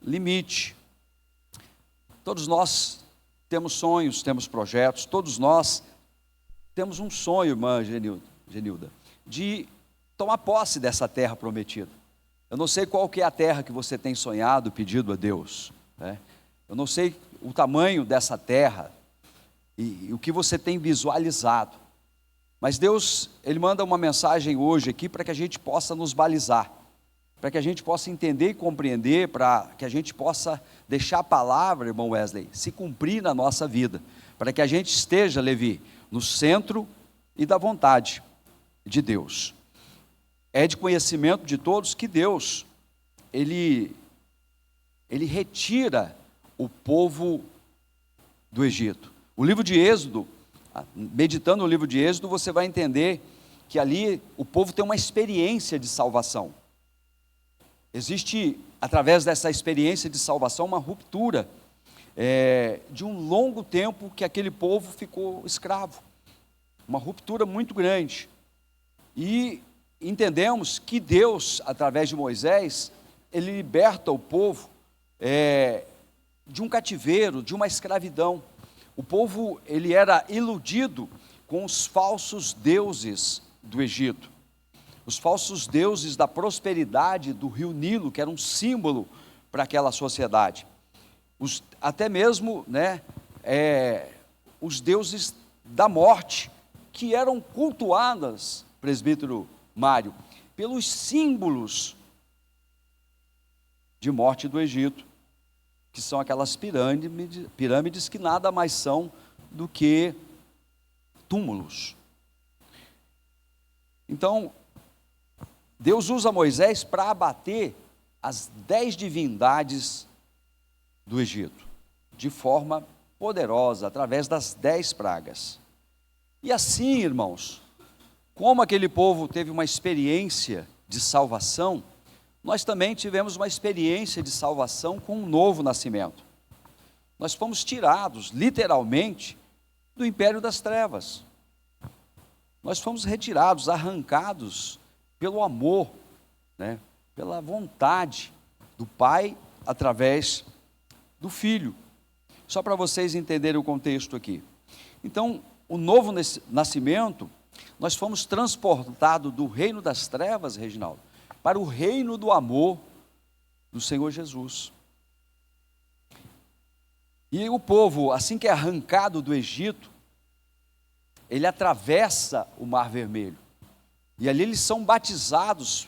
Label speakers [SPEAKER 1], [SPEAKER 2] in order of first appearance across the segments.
[SPEAKER 1] limite. Todos nós temos sonhos, temos projetos, todos nós temos um sonho, irmã Genilda, de tomar posse dessa terra prometida. Eu não sei qual que é a terra que você tem sonhado, pedido a Deus, né? Eu não sei o tamanho dessa terra e o que você tem visualizado, mas Deus, Ele manda uma mensagem hoje aqui para que a gente possa nos balizar, para que a gente possa entender e compreender, para que a gente possa deixar a palavra, irmão Wesley, se cumprir na nossa vida, para que a gente esteja, Levi, no centro e da vontade de Deus. É de conhecimento de todos que Deus, Ele retira o povo do Egito. O livro de Êxodo, meditando no livro de Êxodo, você vai entender que ali o povo tem uma experiência de salvação. Existe, através dessa experiência de salvação, uma ruptura de um longo tempo que aquele povo ficou escravo. Uma ruptura muito grande. E entendemos que Deus, através de Moisés, Ele liberta o povo de um cativeiro, de uma escravidão. O povo, ele era iludido com os falsos deuses do Egito. Os falsos deuses da prosperidade do rio Nilo, que era um símbolo para aquela sociedade. Até mesmo, os deuses da morte, que eram cultuadas, presbítero Mário, pelos símbolos de morte do Egito, que são aquelas pirâmides que nada mais são do que túmulos. Então, Deus usa Moisés para abater as 10 divindades do Egito, de forma poderosa, através das 10 pragas. E assim, irmãos, como aquele povo teve uma experiência de salvação, nós também tivemos uma experiência de salvação com um novo nascimento. Nós fomos tirados, literalmente, do império das trevas. Nós fomos retirados, arrancados pelo amor, pela vontade do Pai através do Filho. Só para vocês entenderem o contexto aqui. Então, o novo nascimento, nós fomos transportados do reino das trevas, Reginaldo, para o reino do amor do Senhor Jesus. E o povo, assim que é arrancado do Egito, ele atravessa o Mar Vermelho. E ali eles são batizados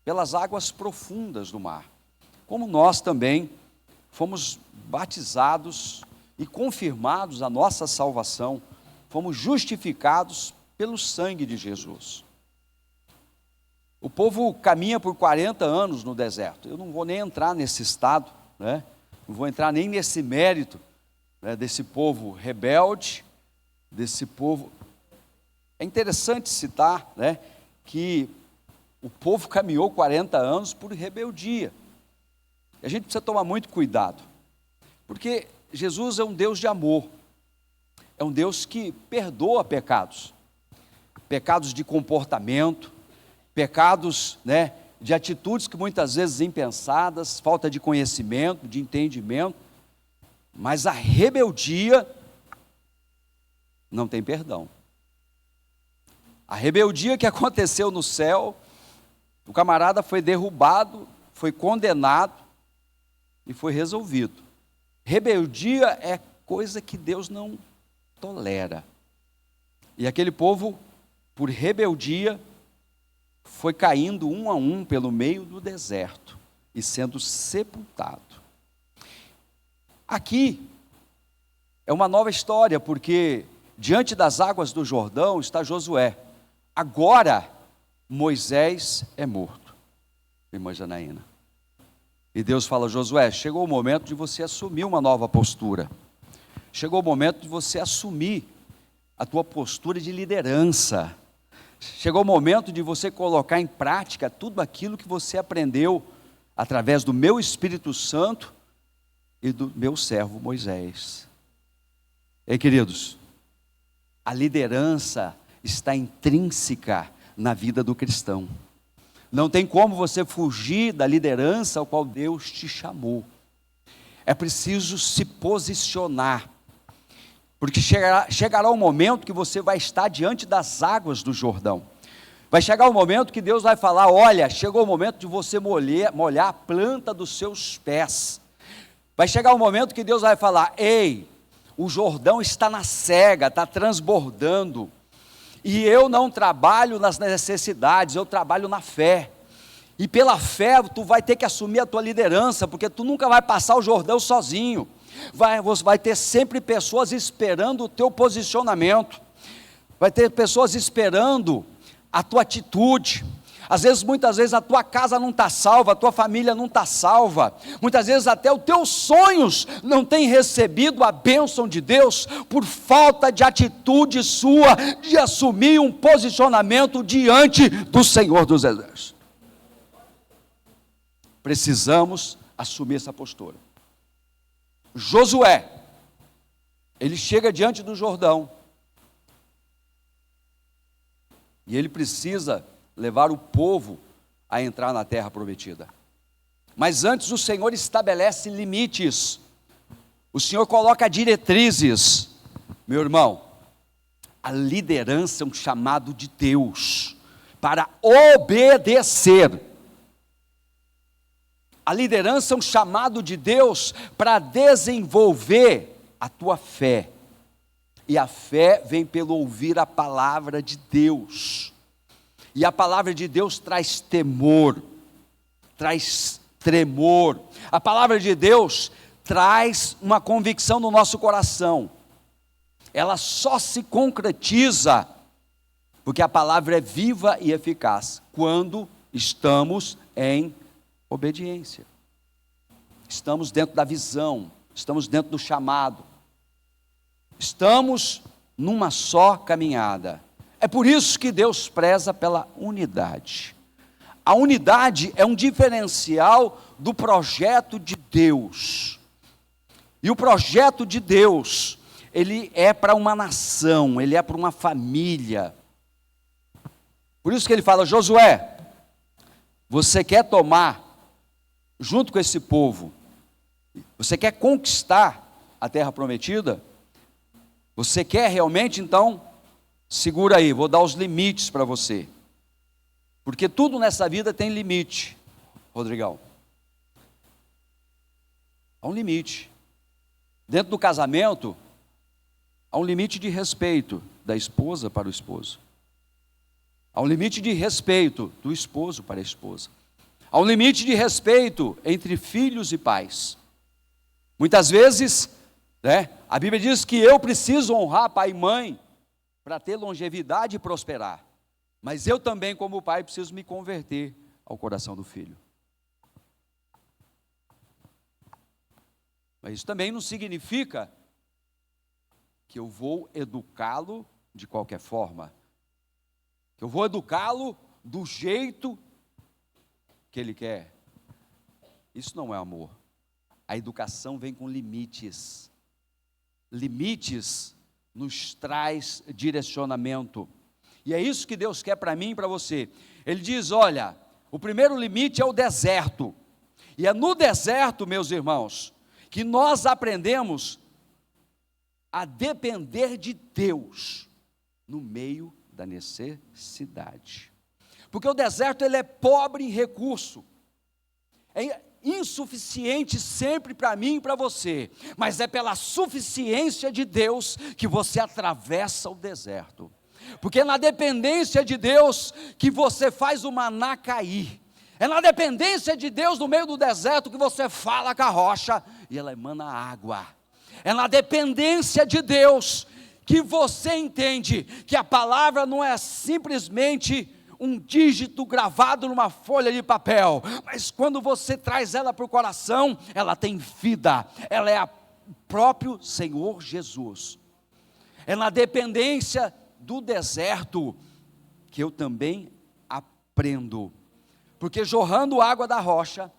[SPEAKER 1] pelas águas profundas do mar. Como nós também fomos batizados e confirmados a nossa salvação, fomos justificados pelo sangue de Jesus. O povo caminha por 40 anos no deserto. Eu não vou nem entrar nesse estado, não vou entrar nem nesse mérito, desse povo rebelde, desse povo. É interessante citar, que o povo caminhou 40 anos por rebeldia. E a gente precisa tomar muito cuidado, porque Jesus é um Deus de amor, é um Deus que perdoa pecados, pecados de comportamento, pecados, de atitudes que muitas vezes impensadas, falta de conhecimento, de entendimento, mas a rebeldia não tem perdão. A rebeldia que aconteceu no céu, o camarada foi derrubado, foi condenado e foi resolvido. Rebeldia é coisa que Deus não tolera. E aquele povo, por rebeldia, foi caindo um a um pelo meio do deserto e sendo sepultado. Aqui é uma nova história, porque diante das águas do Jordão está Josué. Agora Moisés é morto, irmã Janaína. E Deus fala: Josué, chegou o momento de você assumir uma nova postura. Chegou o momento de você assumir a tua postura de liderança. Chegou o momento de você colocar em prática tudo aquilo que você aprendeu através do meu Espírito Santo e do meu servo Moisés. Ei, queridos, a liderança está intrínseca na vida do cristão. Não tem como você fugir da liderança ao qual Deus te chamou. é preciso se posicionar, porque chegará um momento que você vai estar diante das águas do Jordão. Vai chegar o momento que Deus vai falar: olha, chegou o momento de você molhar a planta dos seus pés. Vai chegar o momento que Deus vai falar: ei, o Jordão está na sega, está transbordando, e eu não trabalho nas necessidades, eu trabalho na fé. E pela fé tu vai ter que assumir a tua liderança, porque tu nunca vai passar o Jordão sozinho. Você vai ter sempre pessoas esperando o teu posicionamento, vai ter pessoas esperando a tua atitude. Às vezes, muitas vezes a tua casa não está salva, a tua família não está salva, muitas vezes até os teus sonhos não têm recebido a bênção de Deus, por falta de atitude sua, de assumir um posicionamento diante do Senhor dos Exércitos. Precisamos assumir essa postura. Josué, ele chega diante do Jordão, e ele precisa levar o povo a entrar na terra prometida. Mas antes o Senhor estabelece limites, o Senhor coloca diretrizes. Meu irmão, a liderança é um chamado de Deus para obedecer. A liderança é um chamado de Deus para desenvolver a tua fé. E a fé vem pelo ouvir a palavra de Deus. E a palavra de Deus traz temor, traz tremor. A palavra de Deus traz uma convicção no nosso coração. Ela só se concretiza porque a palavra é viva e eficaz quando estamos em obediência. Estamos dentro da visão, estamos dentro do chamado. Estamos numa só caminhada. É por isso que Deus preza pela unidade. A unidade é um diferencial do projeto de Deus. E o projeto de Deus, ele é para uma nação, ele é para uma família. Por isso que ele fala: Josué, você quer tomar junto com esse povo, você quer conquistar a terra prometida? Você quer realmente? Então, segura aí, vou dar os limites para você. Porque tudo nessa vida tem limite, Rodrigão. Há um limite. Dentro do casamento, há um limite de respeito da esposa para o esposo. Há um limite de respeito do esposo para a esposa. Há um limite de respeito entre filhos e pais. Muitas vezes, a Bíblia diz que eu preciso honrar pai e mãe para ter longevidade e prosperar. Mas eu também, como pai, preciso me converter ao coração do filho. Mas isso também não significa que eu vou educá-lo de qualquer forma. Que eu vou educá-lo do jeito que ele quer. Isso não é amor. A educação vem com limites. Limites nos traz direcionamento. E é isso que Deus quer para mim e para você. Ele diz: olha, o primeiro limite é o deserto. E é no deserto, meus irmãos, que nós aprendemos a depender de Deus no meio da necessidade. Porque o deserto, ele é pobre em recurso, é insuficiente sempre para mim e para você, mas é pela suficiência de Deus que você atravessa o deserto, porque é na dependência de Deus que você faz o maná cair, é na dependência de Deus no meio do deserto que você fala com a rocha e ela emana água, é na dependência de Deus que você entende que a palavra não é simplesmente um dígito gravado numa folha de papel, mas quando você traz ela para o coração, ela tem vida, ela é o próprio Senhor Jesus. É na dependência do deserto que eu também aprendo, porque jorrando água da rocha,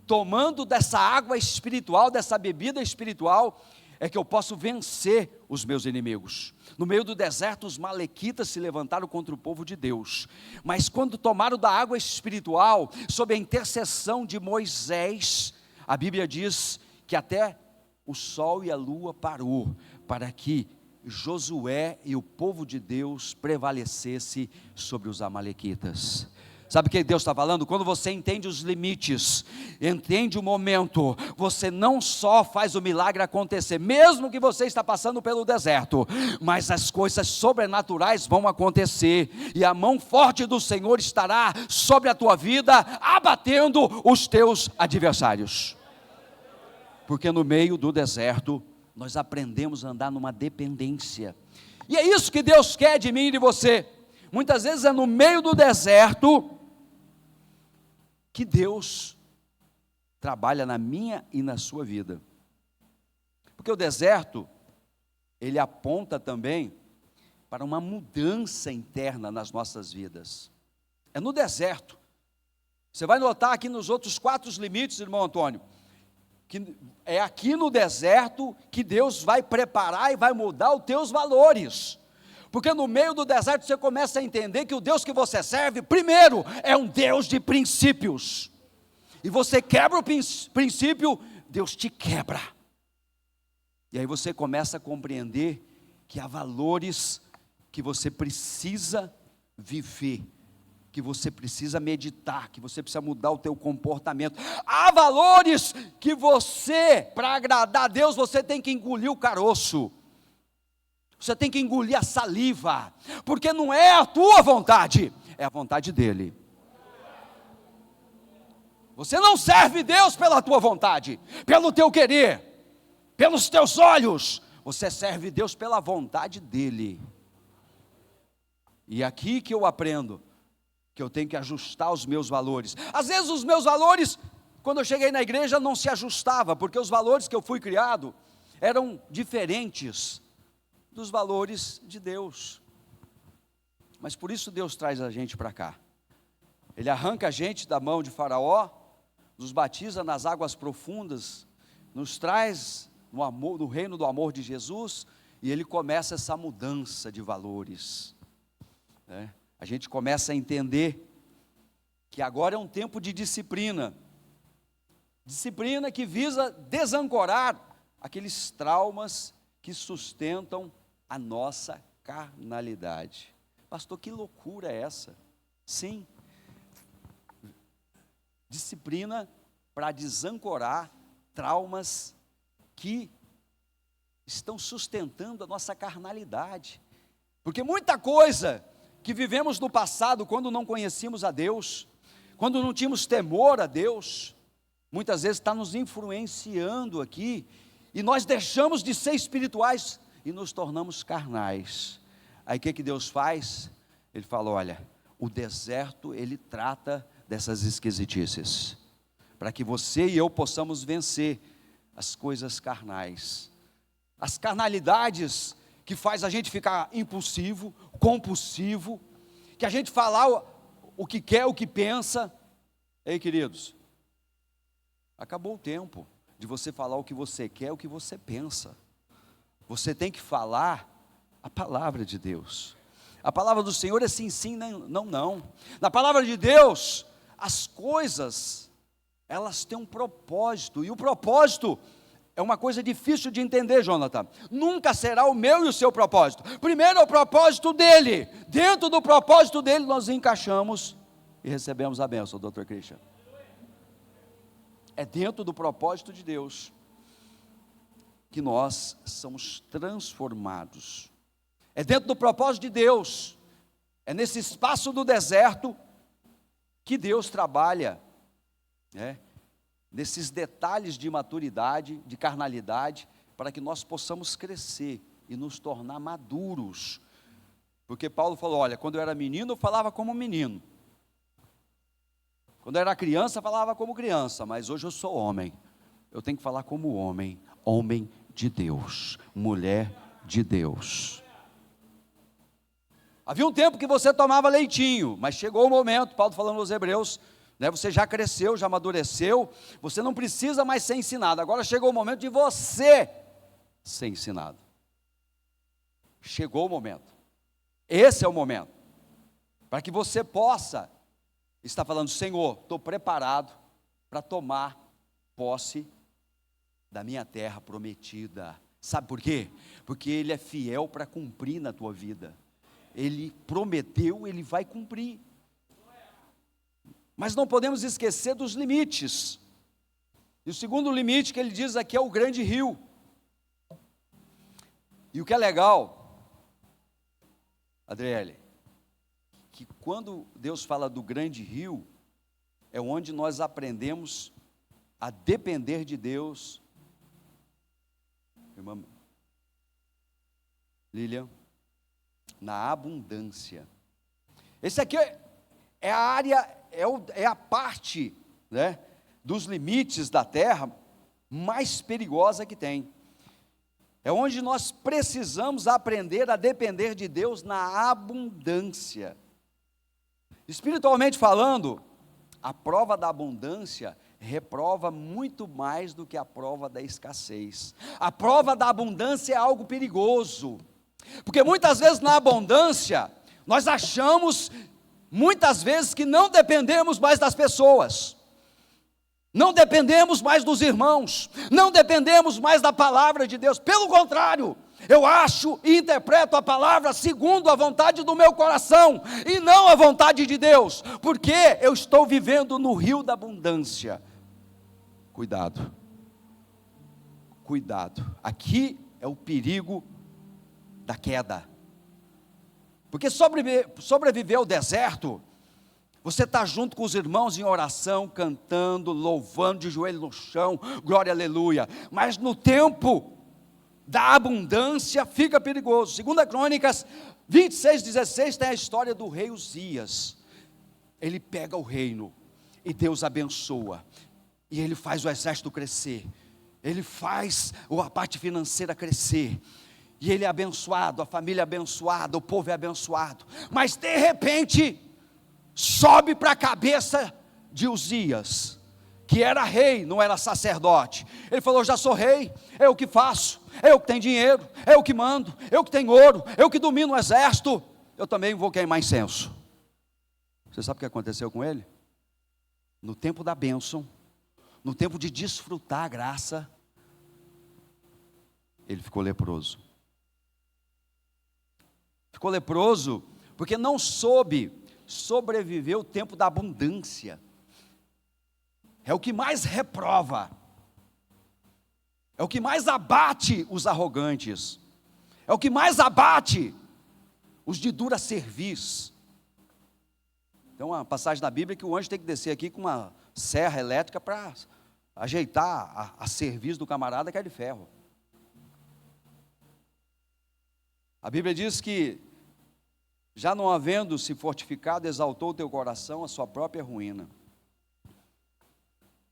[SPEAKER 1] tomando dessa água espiritual, dessa bebida espiritual, é que eu posso vencer os meus inimigos. No meio do deserto, os malequitas se levantaram contra o povo de Deus, mas quando tomaram da água espiritual, sob a intercessão de Moisés, A Bíblia diz que até o sol e a lua parou, para que Josué e o povo de Deus prevalecesse sobre os amalequitas. Sabe o que Deus está falando? Quando você entende os limites, entende o momento, você não só faz o milagre acontecer, mesmo que você está passando pelo deserto, mas as coisas sobrenaturais vão acontecer, e a mão forte do Senhor estará sobre a tua vida, abatendo os teus adversários. Porque no meio do deserto, nós aprendemos a andar numa dependência, e é isso que Deus quer de mim e de você. Muitas vezes é no meio do deserto que Deus trabalha na minha e na sua vida, porque o deserto, ele aponta também para uma mudança interna nas nossas vidas. É no deserto, você vai notar aqui nos outros 4 limites, irmão Antônio, que é aqui no deserto que Deus vai preparar e vai mudar os teus valores. Porque no meio do deserto você começa a entender que o Deus que você serve, primeiro, é um Deus de princípios. E você quebra o princípio, Deus te quebra. E aí você começa a compreender que há valores que você precisa viver, que você precisa meditar, que você precisa mudar o teu comportamento. Há valores que você, para agradar a Deus, você tem que engolir o caroço. Você tem que engolir a saliva, porque não é a tua vontade, é a vontade dEle. Você não serve Deus pela tua vontade, pelo teu querer, pelos teus olhos, você serve Deus pela vontade dEle. E aqui que eu aprendo, que eu tenho que ajustar os meus valores. Às vezes os meus valores, quando eu cheguei na igreja, não se ajustava, porque os valores que eu fui criado, eram diferentes dos valores de Deus. Mas por isso Deus traz a gente para cá. Ele arranca a gente da mão de Faraó, nos batiza nas águas profundas, nos traz no amor, no reino do amor de Jesus, e Ele começa essa mudança de valores, né? A gente começa a entender que agora é um tempo de disciplina, disciplina que visa desancorar aqueles traumas que sustentam a nossa carnalidade. Pastor, que loucura é essa? Sim, disciplina para desancorar traumas que estão sustentando a nossa carnalidade, porque muita coisa que vivemos no passado, quando não conhecíamos a Deus, quando não tínhamos temor a Deus, muitas vezes está nos influenciando aqui, e nós deixamos de ser espirituais, e nos tornamos carnais. Aí o que Deus faz? Ele fala, olha, o deserto, ele trata dessas esquisitices, para que você e eu possamos vencer as coisas carnais, as carnalidades que faz a gente ficar impulsivo, compulsivo, que a gente falar o que quer, o que pensa. Ei, queridos, acabou o tempo de você falar o que você quer, o que você pensa. Você tem que falar a palavra de Deus. A palavra do Senhor é sim, sim, não, não. Na palavra de Deus, as coisas, elas têm um propósito, e o propósito é uma coisa difícil de entender, Jonathan. Nunca será o meu e o seu propósito. Primeiro é o propósito dele. Dentro do propósito dele, nós encaixamos e recebemos a bênção, Dr. Christian. É dentro do propósito de Deus que nós somos transformados. É dentro do propósito de Deus, é nesse espaço do deserto que Deus trabalha, né? Nesses detalhes de maturidade, de carnalidade, para que nós possamos crescer e nos tornar maduros. Porque Paulo falou, olha, quando eu era menino eu falava como menino, quando eu era criança eu falava como criança, mas hoje eu sou homem, eu tenho que falar como homem, homem de Deus, mulher de Deus. Havia um tempo que você tomava leitinho, mas chegou o momento, Paulo falando aos Hebreus, né, você já cresceu, já amadureceu, você não precisa mais ser ensinado, agora chegou o momento de você ser ensinado. Chegou o momento, esse é o momento, para que você possa estar falando, Senhor, estou preparado para tomar posse da minha terra prometida. Sabe por quê? Porque Ele é fiel para cumprir na tua vida. Ele prometeu, Ele vai cumprir. Mas não podemos esquecer dos limites. E o segundo limite que ele diz aqui é o grande rio. E o que é legal, Adriele, que quando Deus fala do grande rio, é onde nós aprendemos a depender de Deus. Irmã Lilian, na abundância. Esse aqui é a área, é a parte, né, dos limites da terra mais perigosa que tem. É onde nós precisamos aprender a depender de Deus na abundância. Espiritualmente falando, a prova da abundância reprova muito mais do que a prova da escassez. A prova da abundância é algo perigoso, porque muitas vezes na abundância, nós achamos, muitas vezes, que não dependemos mais das pessoas, não dependemos mais dos irmãos, não dependemos mais da palavra de Deus. Pelo contrário, eu acho e interpreto a palavra segundo a vontade do meu coração, e não a vontade de Deus, porque eu estou vivendo no rio da abundância. Cuidado, cuidado, aqui é o perigo da queda, porque sobreviver ao deserto, você está junto com os irmãos em oração, cantando, louvando, de joelho no chão, glória, aleluia. Mas no tempo da abundância fica perigoso. 2 Crônicas 26:16 tem a história do rei Uzias. Ele pega o reino e Deus abençoa, e ele faz o exército crescer, ele faz a parte financeira crescer, e ele é abençoado, a família é abençoada, o povo é abençoado. Mas de repente sobe para a cabeça de Uzias, que era rei, não era sacerdote. Ele falou: já sou rei, eu que faço, eu que tenho dinheiro, eu que mando, eu que tenho ouro, eu que domino o exército, eu também vou queimar incenso. Você sabe o que aconteceu com ele? No tempo da bênção, no tempo de desfrutar a graça, ele ficou leproso. Ficou leproso porque não soube sobreviver o tempo da abundância. É o que mais reprova, é o que mais abate os arrogantes, é o que mais abate os de dura cerviz. Tem uma passagem na Bíblia que o anjo tem que descer aqui com uma serra elétrica para ajeitar a cerviz do camarada, que é de ferro. A Bíblia diz que, já não havendo se fortificado, exaltou o teu coração a sua própria ruína.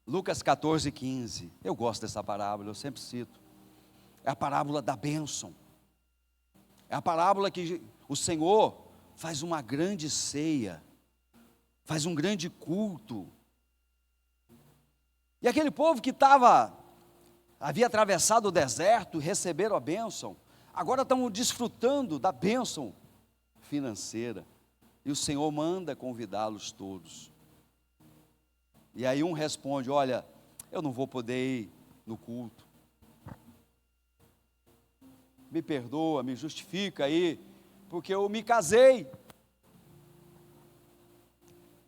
[SPEAKER 1] Lucas 14:15, eu gosto dessa parábola, eu sempre cito. É a parábola da bênção. É a parábola que o Senhor faz uma grande ceia, faz um grande culto. E aquele povo que havia atravessado o deserto, receberam a bênção, agora estão desfrutando da bênção financeira, e o Senhor manda convidá-los todos. E aí um responde: olha, eu não vou poder ir no culto, me perdoa, me justifica aí, porque eu me casei,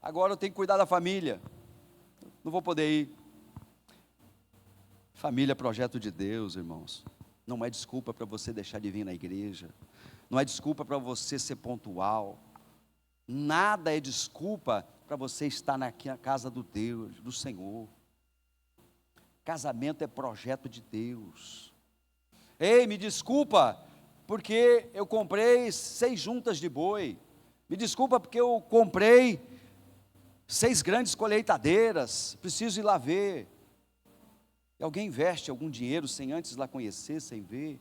[SPEAKER 1] agora eu tenho que cuidar da família, não vou poder ir. Família é projeto de Deus, irmãos, não é desculpa para você deixar de vir na igreja, não é desculpa para você ser pontual, nada é desculpa para você estar na casa do Deus, do Senhor. Casamento é projeto de Deus. Ei, me desculpa, porque eu comprei 6 juntas de boi, me desculpa porque eu comprei 6 grandes colheitadeiras, preciso ir lá ver. E alguém investe algum dinheiro sem antes lá conhecer, sem ver,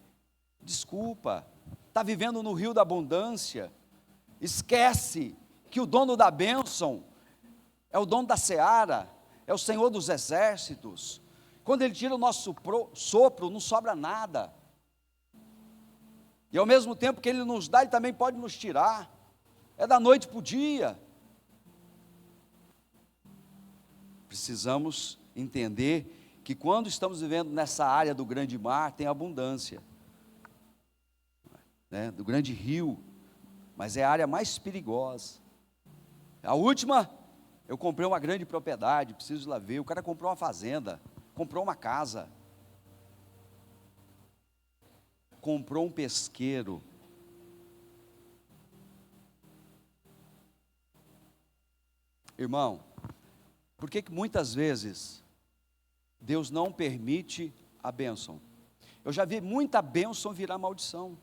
[SPEAKER 1] desculpa. Está vivendo no rio da abundância, esquece que o dono da bênção é o dono da seara, é o Senhor dos exércitos. Quando Ele tira o nosso sopro, não sobra nada, e ao mesmo tempo que Ele nos dá, Ele também pode nos tirar, é da noite para o dia. Precisamos entender que quando estamos vivendo nessa área do grande mar, tem abundância, né, do grande rio, mas é a área mais perigosa. A última, eu comprei uma grande propriedade, preciso ir lá ver, o cara comprou uma fazenda, comprou uma casa, comprou um pesqueiro. Irmão, por que muitas vezes Deus não permite a bênção? Eu já vi muita bênção virar maldição.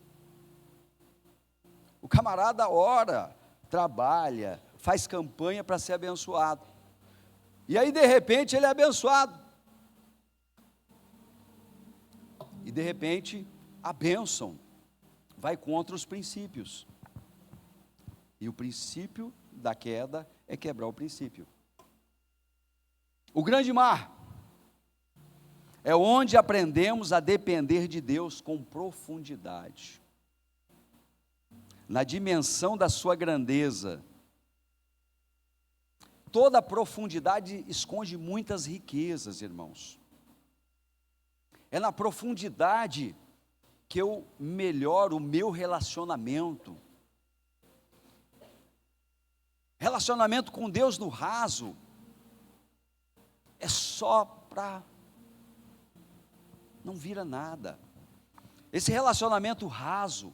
[SPEAKER 1] O camarada ora, trabalha, faz campanha para ser abençoado, e aí de repente ele é abençoado, e de repente a bênção vai contra os princípios, e o princípio da queda é quebrar o princípio. O grande mar é onde aprendemos a depender de Deus com profundidade, na dimensão da sua grandeza. Toda profundidade esconde muitas riquezas, irmãos. É na profundidade que eu melhoro o meu relacionamento. Relacionamento com Deus no raso é só para, não vira nada. Esse relacionamento raso,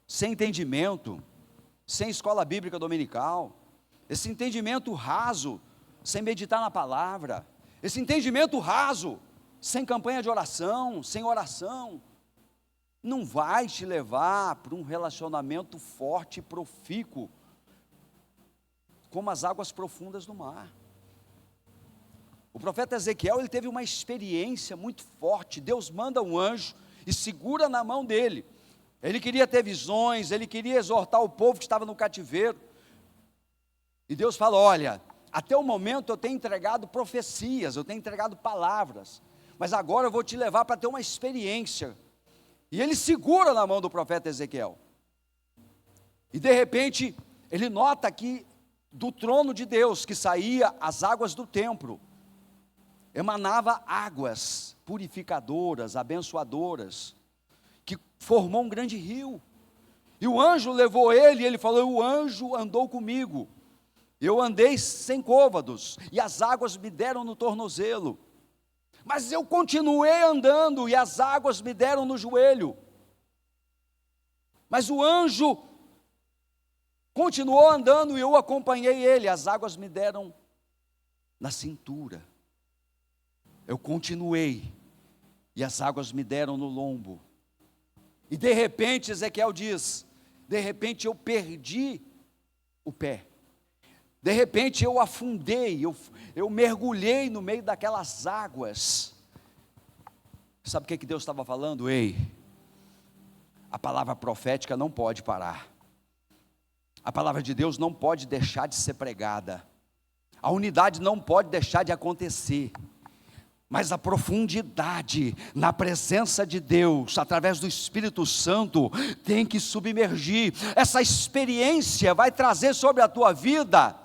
[SPEAKER 1] sem entendimento, sem escola bíblica dominical, esse entendimento raso, sem meditar na palavra, esse entendimento raso, sem campanha de oração, sem oração, não vai te levar para um relacionamento forte e profícuo, como as águas profundas do mar. O profeta Ezequiel, ele teve uma experiência muito forte. Deus manda um anjo e segura na mão dele. Ele queria ter visões, ele queria exortar o povo que estava no cativeiro. E Deus fala: olha, até o momento eu tenho entregado profecias, eu tenho entregado palavras, mas agora eu vou te levar para ter uma experiência. E ele segura na mão do profeta Ezequiel. E de repente, ele nota que do trono de Deus, que saía as águas do templo, emanava águas purificadoras, abençoadoras, que formou um grande rio. E o anjo levou ele, e ele falou: o anjo andou comigo, eu andei sem côvados, e as águas me deram no tornozelo, mas eu continuei andando, e as águas me deram no joelho. Mas o anjo continuou andando, e eu acompanhei ele, as águas me deram na cintura. Eu continuei, e as águas me deram no lombo. E de repente, Ezequiel diz, de repente eu perdi o pé. De repente eu afundei, eu mergulhei no meio daquelas águas. Sabe o que Deus estava falando? Ei, a palavra profética não pode parar. A palavra de Deus não pode deixar de ser pregada. A unidade não pode deixar de acontecer. Mas a profundidade na presença de Deus, através do Espírito Santo, tem que submergir. Essa experiência vai trazer sobre a tua vida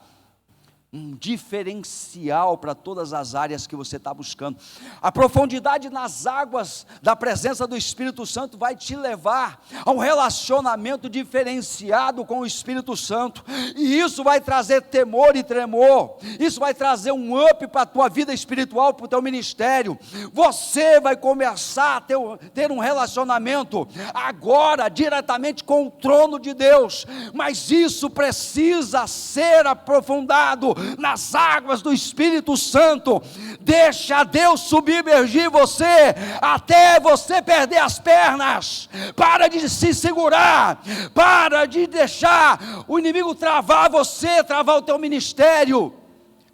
[SPEAKER 1] um diferencial para todas as áreas que você está buscando. A profundidade nas águas da presença do Espírito Santo vai te levar a um relacionamento diferenciado com o Espírito Santo, e isso vai trazer temor e tremor, isso vai trazer um up para a tua vida espiritual, para o teu ministério. Você vai começar a ter um relacionamento agora diretamente com o trono de Deus, mas isso precisa ser aprofundado nas águas do Espírito Santo. Deixa Deus submergir você até você perder as pernas. Para de se segurar, para de deixar o inimigo travar você, travar o teu ministério.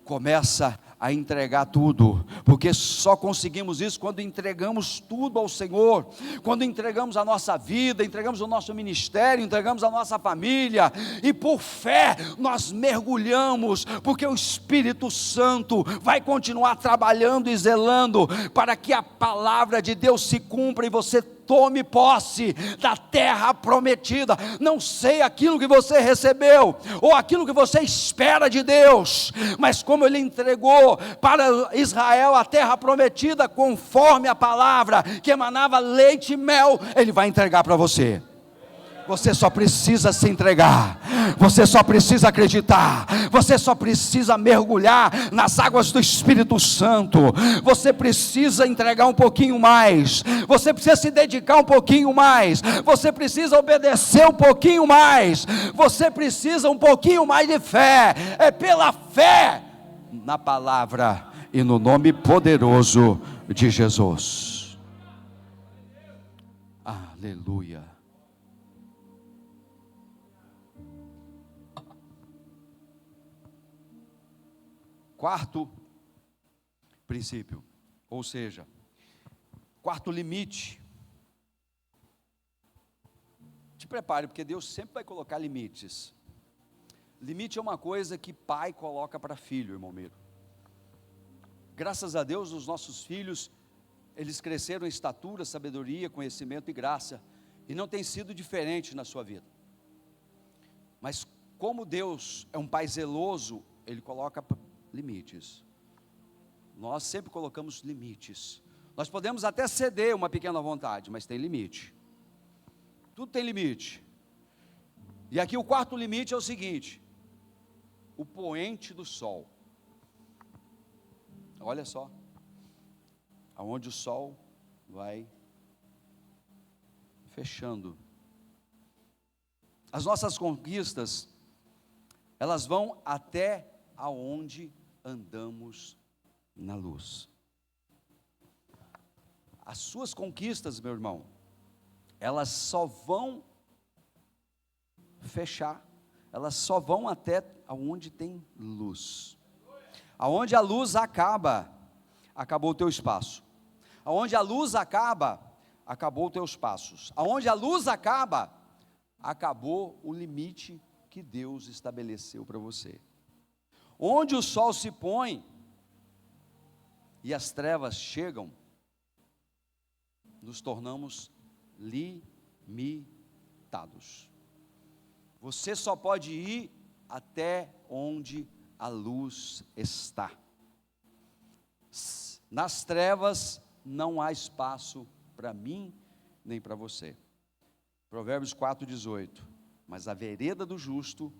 [SPEAKER 1] Começa a entregar tudo, porque só conseguimos isso quando entregamos tudo ao Senhor, quando entregamos a nossa vida, entregamos o nosso ministério, entregamos a nossa família, e por fé nós mergulhamos, porque o Espírito Santo vai continuar trabalhando e zelando, para que a palavra de Deus se cumpra, e você tome posse da terra prometida. Não sei aquilo que você recebeu, ou aquilo que você espera de Deus, mas como Ele entregou para Israel a terra prometida, conforme a palavra que emanava leite e mel, Ele vai entregar para você. Você só precisa se entregar, você só precisa acreditar, você só precisa mergulhar nas águas do Espírito Santo, você precisa entregar um pouquinho mais, você precisa se dedicar um pouquinho mais, você precisa obedecer um pouquinho mais, você precisa um pouquinho mais de fé. É pela fé na palavra e no nome poderoso de Jesus. Aleluia. Quarto princípio, ou seja, quarto limite. Te prepare, porque Deus sempre vai colocar limites. Limite é uma coisa que pai coloca para filho, irmão meu. Graças a Deus, os nossos filhos, eles cresceram em estatura, sabedoria, conhecimento e graça, e não tem sido diferente na sua vida. Mas como Deus é um pai zeloso, Ele coloca limites. Nós sempre colocamos limites. Nós podemos até ceder uma pequena vontade, mas tem limite. Tudo tem limite. E aqui o quarto limite é o seguinte: o poente do sol. Olha só, aonde o sol vai fechando. As nossas conquistas, elas vão até aonde andamos na luz. As suas conquistas, meu irmão, elas só vão fechar, elas só vão até aonde tem luz. Aonde a luz acaba, acabou o teu espaço. Aonde a luz acaba, acabou os teus passos. Aonde a luz acaba, acabou o limite que Deus estabeleceu para você. Onde o sol se põe e as trevas chegam, nos tornamos limitados. Você só pode ir até onde a luz está. Nas trevas não há espaço para mim nem para você. Provérbios 4:18. Mas a vereda do justo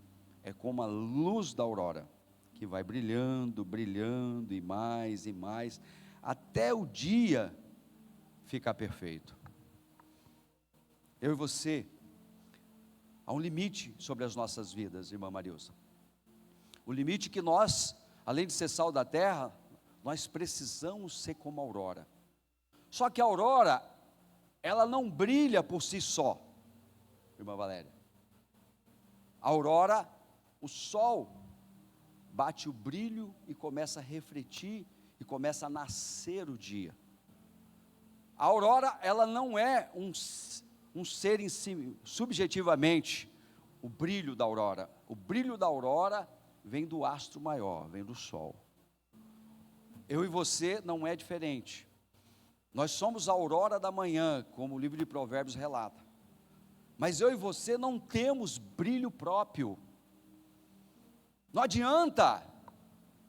[SPEAKER 1] é como a luz da aurora, que vai brilhando, brilhando e mais, até o dia ficar perfeito. Eu e você, há um limite sobre as nossas vidas, irmã Marilsa. O limite que nós, além de ser sal da terra, nós precisamos ser como a aurora. Só que a aurora, ela não brilha por si só, irmã Valéria. A aurora, o sol bate o brilho e começa a refletir e começa a nascer o dia. A aurora, ela não é um ser em si, subjetivamente, o brilho da aurora. O brilho da aurora vem do astro maior, vem do sol. Eu e você não é diferente. Nós somos a aurora da manhã, como o livro de Provérbios relata. Mas eu e você não temos brilho próprio. Não adianta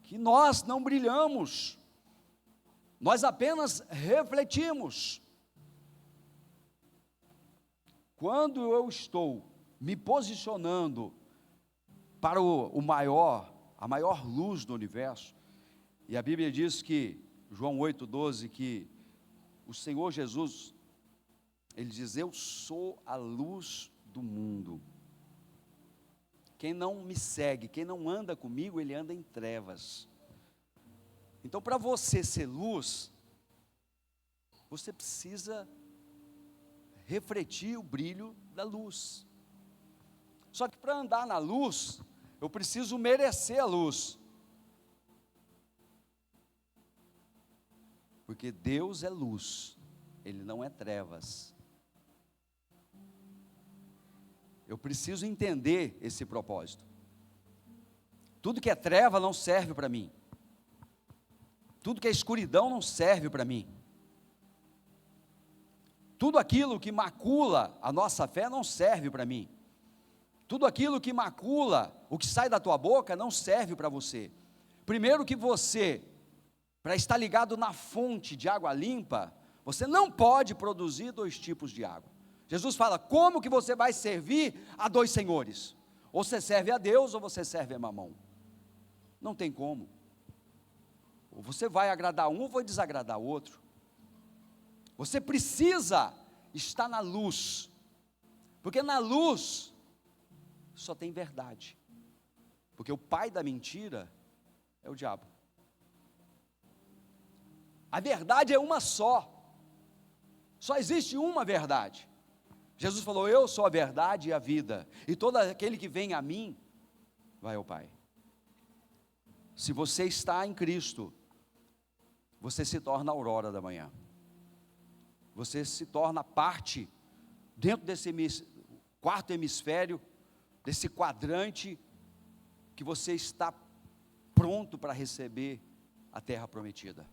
[SPEAKER 1] que nós não brilhamos, nós apenas refletimos. Quando eu estou me posicionando para a maior luz do universo, e a Bíblia diz que, João 8,12, que o Senhor Jesus, Ele diz: eu sou a luz do mundo. Quem não me segue, quem não anda comigo, ele anda em trevas. Então, para você ser luz, você precisa refletir o brilho da luz. Só que para andar na luz, eu preciso merecer a luz. Porque Deus é luz, Ele não é trevas. Eu preciso entender esse propósito. Tudo que é treva não serve para mim. Tudo que é escuridão não serve para mim. Tudo aquilo que macula a nossa fé não serve para mim. Tudo aquilo que macula o que sai da tua boca não serve para você. Primeiro que você, para estar ligado na fonte de água limpa, você não pode produzir 2 tipos de água. Jesus fala, como que você vai servir a 2 senhores? Ou você serve a Deus ou você serve a Mamão. Não tem como. Ou você vai agradar um ou vai desagradar o outro. Você precisa estar na luz, porque na luz só tem verdade, porque o pai da mentira é o diabo. A verdade é uma só existe uma verdade. Jesus falou, eu sou a verdade e a vida, e todo aquele que vem a mim, vai ao Pai. Se você está em Cristo, você se torna a aurora da manhã, você se torna parte, dentro desse quarto hemisfério, desse quadrante, que você está pronto para receber a terra prometida,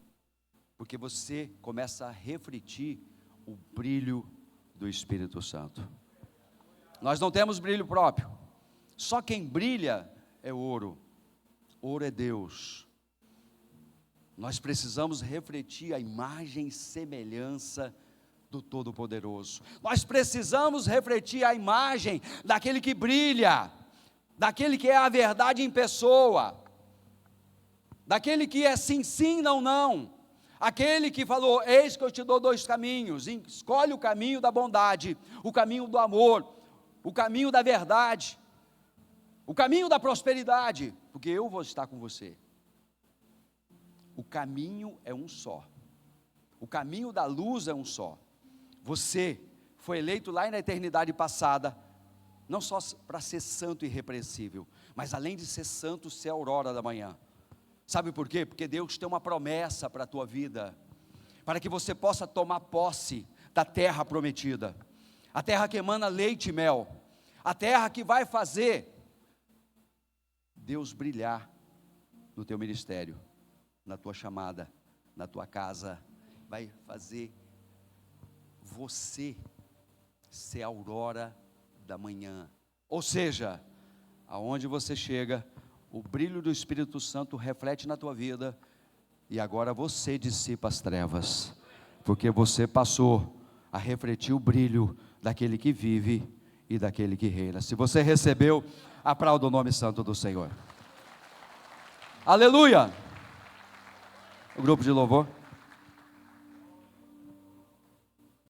[SPEAKER 1] porque você começa a refletir o brilho do Espírito Santo. Nós não temos brilho próprio, só quem brilha é ouro é Deus. Nós precisamos refletir a imagem e semelhança do Todo-Poderoso. Nós precisamos refletir a imagem daquele que brilha, daquele que é a verdade em pessoa, daquele que é sim, sim, não, não, aquele que falou, eis que eu te dou 2 caminhos, escolhe o caminho da bondade, o caminho do amor, o caminho da verdade, o caminho da prosperidade, porque eu vou estar com você. O caminho é um só, o caminho da luz é um só. Você foi eleito lá na eternidade passada, não só para ser santo e irrepreensível, mas além de ser santo, ser a aurora da manhã. Sabe por quê? Porque Deus tem uma promessa para a tua vida, para que você possa tomar posse da terra prometida, a terra que emana leite e mel, a terra que vai fazer Deus brilhar no teu ministério, na tua chamada, na tua casa, vai fazer você ser a aurora da manhã, ou seja, aonde você chega, o brilho do Espírito Santo reflete na tua vida, e agora você dissipa as trevas, porque você passou a refletir o brilho daquele que vive e daquele que reina. Se você recebeu, aplauda o nome santo do Senhor. Aleluia! O grupo de louvor.